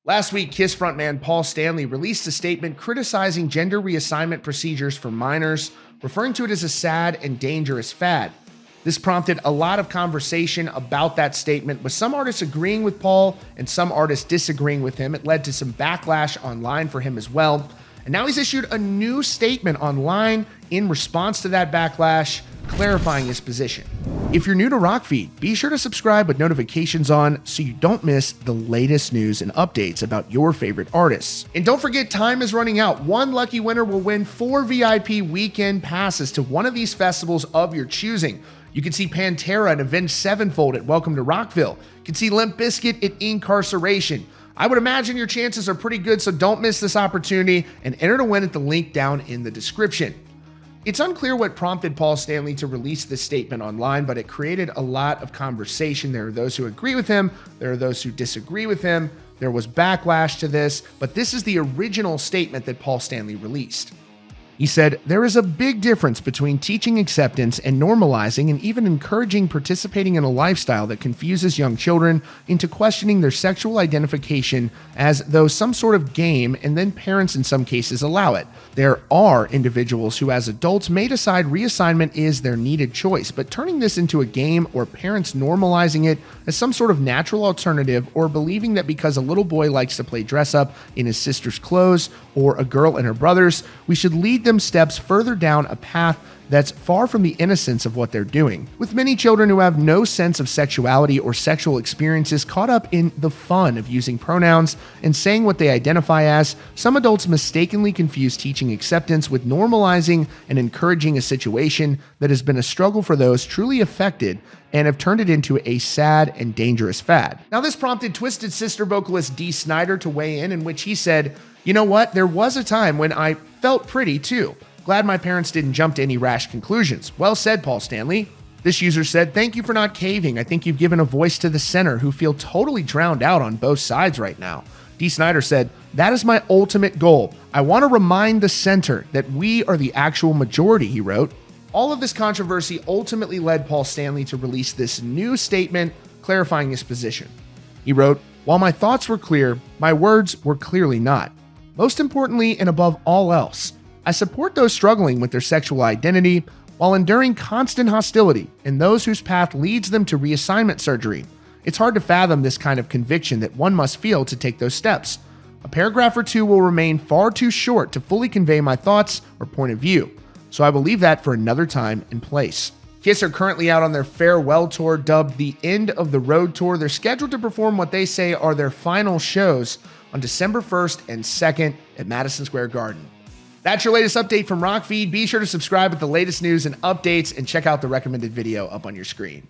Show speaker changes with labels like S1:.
S1: Last week, Kiss frontman Paul Stanley released a statement criticizing gender reassignment procedures for minors, referring to it as a sad and dangerous fad. This prompted a lot of conversation about that statement, with some artists agreeing with Paul and some artists disagreeing with him. It led to some backlash online for him as well. And now he's issued a new statement online in response to that backlash, clarifying his position. If you're new to Rockfeed, be sure to subscribe with notifications on so you don't miss the latest news and updates about your favorite artists. And don't forget, time is running out. One lucky winner will win 4 VIP weekend passes to one of these festivals of your choosing. You can see Pantera and Avenged Sevenfold at Welcome to Rockville. You can see Limp Bizkit at Incarceration. I would imagine your chances are pretty good, so don't miss this opportunity and enter to win at the link down in the description. It's unclear what prompted Paul Stanley to release this statement online, but it created a lot of conversation. There are those who agree with him, there are those who disagree with him. There was backlash to this, but this is the original statement that Paul Stanley released. He said, "There is a big difference between teaching acceptance and normalizing and even encouraging participating in a lifestyle that confuses young children into questioning their sexual identification as though some sort of game, and then parents in some cases allow it. There are individuals who as adults may decide reassignment is their needed choice, but turning this into a game or parents normalizing it as some sort of natural alternative, or believing that because a little boy likes to play dress up in his sister's clothes or a girl in her brother's, we should lead them steps further down a path that's far from the innocence of what they're doing. With many children who have no sense of sexuality or sexual experiences caught up in the fun of using pronouns and saying what they identify as, some adults mistakenly confuse teaching acceptance with normalizing and encouraging a situation that has been a struggle for those truly affected and have turned it into a sad and dangerous fad." Now, this prompted Twisted Sister vocalist Dee Snider to weigh in which he said, "You know what? There was a time when I felt pretty too. Glad my parents didn't jump to any rash conclusions." Well said, Paul Stanley. This user said, "Thank you for not caving. I think you've given a voice to the center who feel totally drowned out on both sides right now." Dee Snider said, "That is my ultimate goal. I want to remind the center that we are the actual majority," he wrote. All of this controversy ultimately led Paul Stanley to release this new statement clarifying his position. He wrote, "While my thoughts were clear, my words were clearly not. Most importantly, and above all else, I support those struggling with their sexual identity while enduring constant hostility and those whose path leads them to reassignment surgery. It's hard to fathom this kind of conviction that one must feel to take those steps. A paragraph or two will remain far too short to fully convey my thoughts or point of view, so I will leave that for another time and place." Kiss are currently out on their farewell tour, dubbed the End of the Road Tour. They're scheduled to perform what they say are their final shows on December 1st and 2nd at Madison Square Garden. That's your latest update from Rockfeed. Be sure to subscribe with the latest news and updates and check out the recommended video up on your screen.